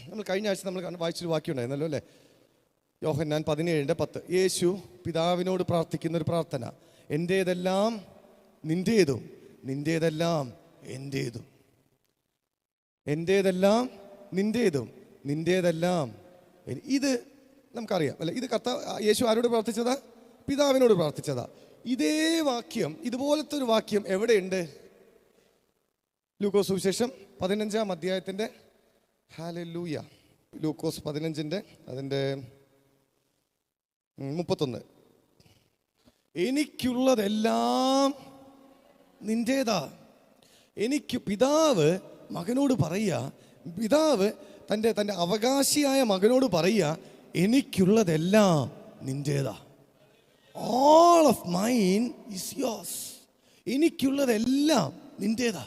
നമ്മൾ കഴിഞ്ഞ ആഴ്ച നമ്മൾ വായിച്ചൊരു വാക്യം ഉണ്ടായിരുന്നല്ലോ അല്ലേ? യോഹന്നാൻ 17:10. യേശു പിതാവിനോട് പ്രാർത്ഥിക്കുന്ന ഒരു പ്രാർത്ഥന, എൻ്റേതെല്ലാം നിൻ്റേതും നിൻ്റേതെല്ലാം എൻ്റേതും. എൻ്റേതെല്ലാം നിൻ്റേതും നിൻ്റേതെല്ലാം. ഇത് നമുക്കറിയാം അല്ലെ? ഇത് യേശു ആരോട് പ്രാർത്ഥിച്ചതാ? പിതാവിനോട് പ്രാർത്ഥിച്ചതാ. ഇതേ വാക്യം, ഇതുപോലത്തെ ഒരു വാക്യം എവിടെയുണ്ട്? ലൂക്കോസ് സുവിശേഷം 15-ാം അധ്യായത്തിൻ്റെ ഹല്ലേലൂയ, ലൂക്കോസ് 15-ന്റെ അതിൻ്റെ 31. എനിക്കുള്ളതെല്ലാം നിൻ്റേതാ. എനിക്ക് പിതാവ് മകനോട് പറയുക, പിതാവ് തൻ്റെ അവകാശിയായ മകനോട് പറയുക, എനിക്കുള്ളതെല്ലാം നിൻ്റേതാ. All of mine is yours. എനിക്കുള്ളതെല്ലാം നിൻ്റേതാ.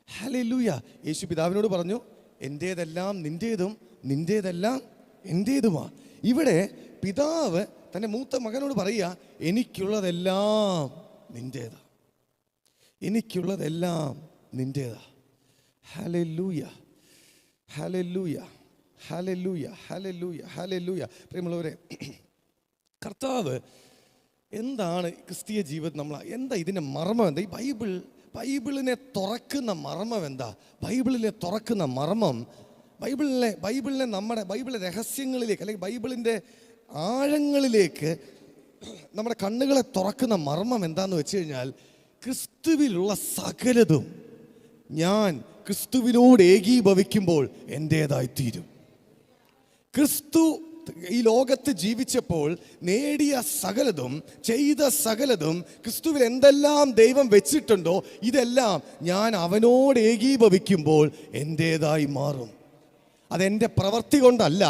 ഹല്ലേലൂയ. യേശു പിതാവിനോട് പറഞ്ഞു, എൻ്റേതെല്ലാം നിൻ്റേതും നിൻ്റേതെല്ലാം എൻ്റേതുമാ. ഇവിടെ പിതാവ് തൻ്റെ മൂത്ത മകനോട് പറയുക, എനിക്കുള്ളതെല്ലാം നിൻ്റേതാ, എനിക്കുള്ളതെല്ലാം നിൻ്റേതാ. ഹല്ലേലൂയ, ഹല്ലേലൂയ, ഹല്ലേലൂയ, ഹല്ലേലൂയ, ഹല്ലേലൂയ. പ്രിയമുള്ളവരെ, കർത്താവ് എന്താണ് ക്രിസ്തീയ ജീവിതം? എന്താ ഇതിൻ്റെ മർമ്മം? എന്താ ഈ ബൈബിളിനെ തുറക്കുന്ന മർമ്മം എന്താ? ബൈബിളിനെ തുറക്കുന്ന മർമ്മം, ബൈബിളിലെ നമ്മുടെ ബൈബിളിലെ രഹസ്യങ്ങളിലേക്ക്, അല്ലെങ്കിൽ ബൈബിളിൻ്റെ ആഴങ്ങളിലേക്ക് നമ്മുടെ കണ്ണുകളെ തുറക്കുന്ന മർമ്മം എന്താന്ന് വെച്ച് കഴിഞ്ഞാൽ, ക്രിസ്തുവിലുള്ള സകലതും ഞാൻ ക്രിസ്തുവിനോട് ഏകീഭവിക്കുമ്പോൾ എൻ്റേതായിത്തീരും. ക്രിസ്തു ഈ ലോകത്ത് ജീവിച്ചപ്പോൾ നേടിയ സകലതും, ചെയ്ത സകലതും, ക്രിസ്തുവിൽ എന്തെല്ലാം ദൈവം വെച്ചിട്ടുണ്ടോ ഇതെല്ലാം ഞാൻ അവനോട് ഏകീഭവിക്കുമ്പോൾ എൻ്റേതായി മാറും. അതെൻ്റെ പ്രവൃത്തി കൊണ്ടല്ല,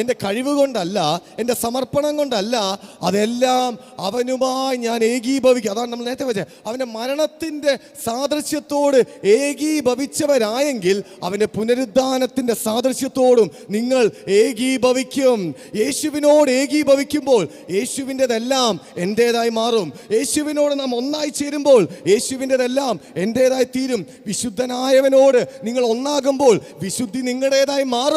എൻ്റെ കഴിവ് കൊണ്ടല്ല, എൻ്റെ സമർപ്പണം കൊണ്ടല്ല, അതെല്ലാം അവനുമായി ഞാൻ ഏകീഭവിക്കും. അതാണ് നമ്മൾ നേരത്തെ വെച്ചത്, അവൻ്റെ മരണത്തിൻ്റെ സാദൃശ്യത്തോട് ഏകീഭവിച്ചവരായെങ്കിൽ അവൻ്റെ പുനരുദ്ധാനത്തിൻ്റെ സാദൃശ്യത്തോടും നിങ്ങൾ ഏകീഭവിക്കും. യേശുവിനോട് ഏകീഭവിക്കുമ്പോൾ യേശുവിൻ്റെതെല്ലാം എൻ്റേതായി മാറും. യേശുവിനോട് നാം ഒന്നായി ചേരുമ്പോൾ യേശുവിൻ്റെതെല്ലാം എൻ്റേതായി തീരും. വിശുദ്ധനായവനോട് നിങ്ങൾ ഒന്നാകുമ്പോൾ വിശുദ്ധി നിങ്ങളുടേതായി മാറും.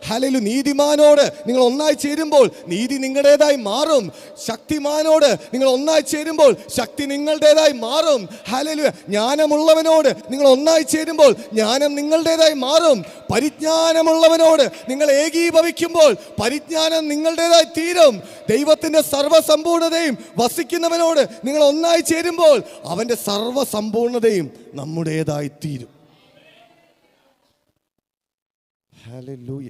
ഹല്ലേലൂയ. നീതിമാനോട് നിങ്ങൾ ഒന്നായി ചേരുമ്പോൾ നീതി നിങ്ങളുടേതായി മാറും. ശക്തിമാനോട് നിങ്ങൾ ഒന്നായി ചേരുമ്പോൾ ശക്തി നിങ്ങളുടേതായി മാറും. ഹല്ലേലൂയ. ജ്ഞാനമുള്ളവനോട് നിങ്ങൾ ഒന്നായി ചേരുമ്പോൾ ജ്ഞാനം നിങ്ങളുടേതായി മാറും. പരിജ്ഞാനമുള്ളവനോട് നിങ്ങൾ ഏകീഭവിക്കുമ്പോൾ പരിജ്ഞാനം നിങ്ങളുടേതായി തീരും. ദൈവത്തിൻ്റെ സർവ്വസമ്പൂർണതയും വസിക്കുന്നവനോട് നിങ്ങൾ ഒന്നായി ചേരുമ്പോൾ അവൻ്റെ സർവ്വസമ്പൂർണതയും നമ്മുടേതായി തീരും. Hallelujah.